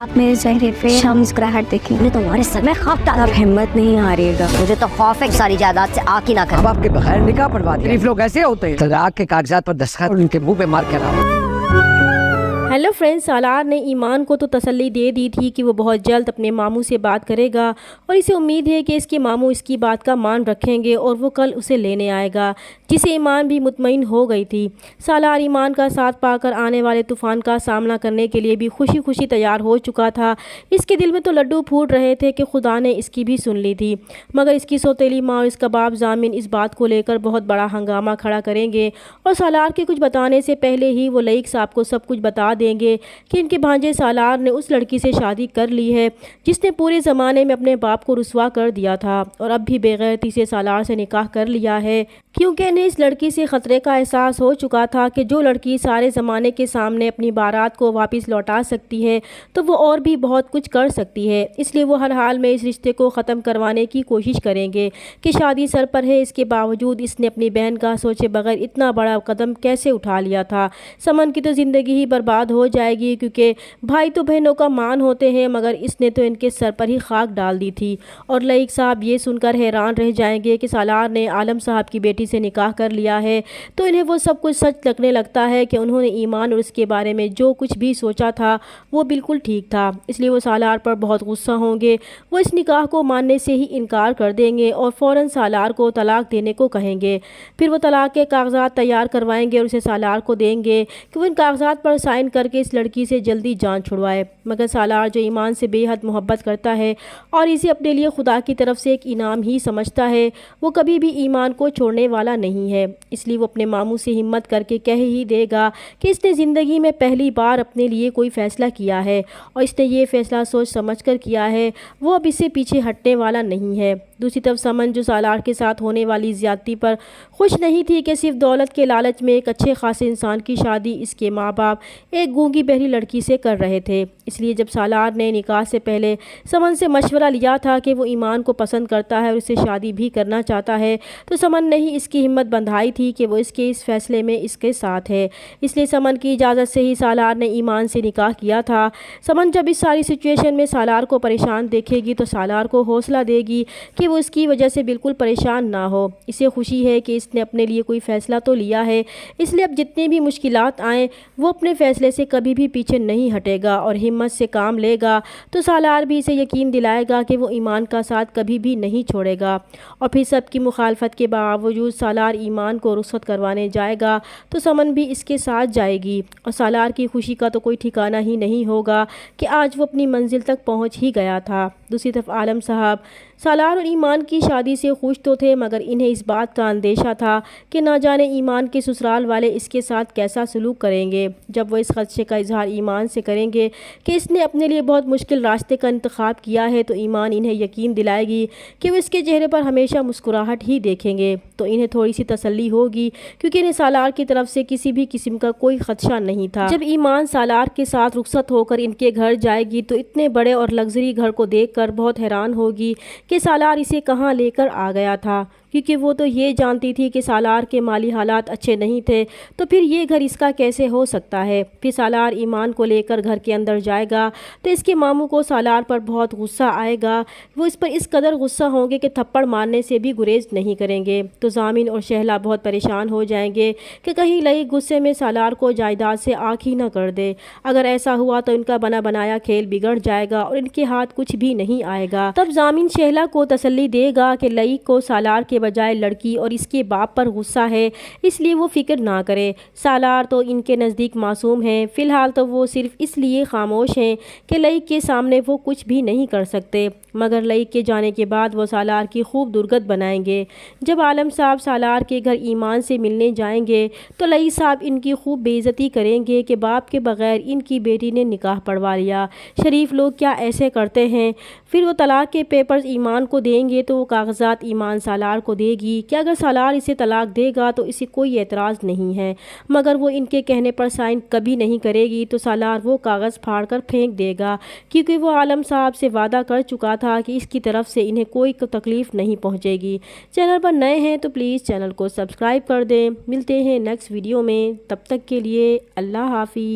आप मेरे चेहरे पे मुस्कुराहट देखी, मैंने तुम्हारे सर में खौफ डाला। अब हिम्मत नहीं हारेगा। मुझे तो खौफ है सारी जायदाद से आग ही ना कर। अब आपके बगैर निकाह पढ़वा दिया। गरीब लोग ऐसे होते हैं, तलाक के कागजात पर दस्तखत और उनके मुंह पे मार के आओ। हेलो फ्रेंड्स, सालार ने ईमान को तो तसल्ली दे दी थी कि वो बहुत जल्द अपने मामू से बात करेगा और इसे उम्मीद है कि इसके मामू इसकी बात का मान रखेंगे और वो कल उसे लेने आएगा, जिसे ईमान भी मुतमईन हो गई थी। सालार ईमान का साथ पाकर आने वाले तूफ़ान का सामना करने के लिए भी खुशी खुशी तैयार हो चुका था। इसके दिल में तो लड्डू फूट रहे थे कि खुदा ने इसकी भी सुन ली थी, मगर इसकी सौतेली माँ और इसका बाप जामिन इस बात को लेकर बहुत बड़ा हंगामा खड़ा करेंगे और सालार के कुछ बताने से पहले ही वो लईक साहब को सब कुछ बता देंगे कि इनके भांजे सालार ने उस लड़की से शादी कर ली है जिसने पूरे ज़माने में अपने बाप को रुसवा कर दिया था और अब भी बेगैरती से सालार से निकाह कर लिया है, क्योंकि इन्हें इस लड़की से ख़तरे का एहसास हो चुका था कि जो लड़की सारे ज़माने के सामने अपनी बारात को वापस लौटा सकती है तो वो और भी बहुत कुछ कर सकती है। इसलिए वो हर हाल में इस रिश्ते को ख़त्म करवाने की कोशिश करेंगे कि शादी सर पर है, इसके बावजूद इसने अपनी बहन का सोचे बगैर इतना बड़ा कदम कैसे उठा लिया था। समन की तो ज़िंदगी ही बर्बाद हो जाएगी, क्योंकि भाई तो बहनों का मान होते हैं, मगर इसने तो इनके सर पर ही खाक डाल दी थी। और लईक साहब ये सुनकर हैरान रह जाएंगे कि सालार ने आलम साहब की बेटी से निकाह कर लिया है, तो इन्हें वो सब कुछ सच लगने लगता है कि उन्होंने ईमान और उसके बारे में जो कुछ भी सोचा था वो बिल्कुल ठीक था। इसलिए वो सालार पर बहुत गुस्सा होंगे। वो इस निकाह को मानने से ही इनकार कर देंगे और फ़ौरन सालार को तलाक देने को कहेंगे। फिर वो तलाक के कागजात तैयार करवाएंगे और उसे सालार को देंगे कि वो इन कागजात पर साइन करके इस लड़की से जल्दी जान छुड़वाए। मगर सालार जो ईमान से बेहद मोहब्बत करता है और इसे अपने लिए खुदा की तरफ से एक इनाम ही समझता है, वो कभी भी ईमान को छोड़ने वाला नहीं है। इसलिए वो अपने मामू से हिम्मत करके कह ही देगा कि इसने ज़िंदगी में पहली बार अपने लिए कोई फ़ैसला किया है और इसने ये फ़ैसला सोच समझ कर किया है, वो अब इससे पीछे हटने वाला नहीं है। दूसरी तरफ समन जो सालार के साथ होने वाली ज़्यादती पर खुश नहीं थी कि सिर्फ दौलत के लालच में एक अच्छे खासे इंसान की शादी इसके माँ बाप एक गूंगी बहरी लड़की से कर रहे थे। इसलिए जब सालार ने निकाह से पहले समन से मशवरा लिया था कि वो ईमान को पसंद करता है और उससे शादी भी करना चाहता है, तो समन ने ही इसकी हिम्मत बंधाई थी कि वो इसके इस फैसले में इसके साथ है। इसलिए समन की इजाज़त से ही सालार ने ईमान से निकाह किया था। समन जब इस सारी सिचुएशन में सालार को परेशान देखेगी तो सालार को हौसला देगी कि वो इसकी वजह से बिल्कुल परेशान ना हो। इसे खुशी है कि इसने अपने लिए कोई फ़ैसला तो लिया है, इसलिए अब जितनी भी मुश्किलात आएँ वो अपने फ़ैसले से कभी भी पीछे नहीं हटेगा और हिम्मत से काम लेगा। तो सालार भी इसे यकीन दिलाएगा कि वो ईमान का साथ कभी भी नहीं छोड़ेगा। और फिर सबकी मुखालफत के बावजूद सालार ईमान को रुखसत करवाने जाएगा तो समन भी इसके साथ जाएगी और सालार की खुशी का तो कोई ठिकाना ही नहीं होगा कि आज वो अपनी मंजिल तक पहुंच ही गया था। दूसरी तरफ आलम साहब सालार और ईमान की शादी से खुश तो थे, मगर इन्हें इस बात का अंदेशा था कि ना जाने ईमान के ससुराल वाले इसके साथ कैसा सलूक करेंगे जब वो इस खदशे का इजहार ईमान से करेंगे कि इसने अपने लिए बहुत मुश्किल रास्ते का इंतखाब किया है। तो ईमान इन्हें यकीन दिलाएगी कि वो इसके चेहरे पर हमेशा मुस्कुराहट ही देखेंगे, तो इन्हें थोड़ी सी तसल्ली होगी, क्योंकि इन्हें सालार की तरफ से किसी भी किस्म का कोई खदशा नहीं था। जब ईमान सालार के साथ रुखसत होकर इनके घर जाएगी तो इतने बड़े और लग्जरी घर को देखकर बहुत हैरान होगी कि सालार इसे कहाँ लेकर आ गया था, क्योंकि वो तो ये जानती थी कि सालार के माली हालात अच्छे नहीं थे, तो फिर ये घर इसका कैसे हो सकता है। फिर सालार ईमान को लेकर घर के अंदर जाएगा तो इसके मामू को सालार पर बहुत गुस्सा आएगा। वो इस पर इस कदर गुस्सा होंगे कि थप्पड़ मारने से भी गुरेज नहीं करेंगे। तो जामिन और शहला बहुत परेशान हो जाएंगे कि कहीं लईक गुस्से में सालार को जायदाद से आँख ही न कर दे। अगर ऐसा हुआ तो इनका बना बनाया खेल बिगड़ जाएगा और इनके हाथ कुछ भी नहीं आएगा। तब जामिन शहला को तसल्ली देगा कि लईक को सालार के बजाय लड़की और इसके बाप पर गुस्सा है, इसलिए वो फिक्र ना करे। सालार तो इनके नज़दीक मासूम है, फ़िलहाल तो वो सिर्फ इसलिए खामोश हैं कि लईक के सामने वो कुछ भी नहीं कर सकते, मगर लईक के जाने के बाद वो सालार की खूब दुर्गत बनाएंगे। जब आलम साहब सालार के घर ईमान से मिलने जाएंगे तो लईक साहब इनकी खूब बेइज्जती करेंगे कि बाप के बगैर इनकी बेटी ने निकाह पढ़वा लिया, शरीफ लोग क्या ऐसे करते हैं। फिर वो तलाक के पेपर्स ईमान को देंगे तो वो कागजात ईमान सालार को देगी कि अगर सालार इसे तलाक देगा तो इसे कोई एतराज़ नहीं है, मगर वो इनके कहने पर साइन कभी नहीं करेगी। तो सालार वो कागज़ फाड़ कर फेंक देगा, क्योंकि वो आलम साहब से वादा कर चुका था कि इसकी तरफ से इन्हें कोई तकलीफ़ नहीं पहुंचेगी। चैनल पर नए हैं तो प्लीज़ चैनल को सब्सक्राइब कर दें। मिलते हैं नेक्स्ट वीडियो में, तब तक के लिए अल्लाह हाफ़िज़।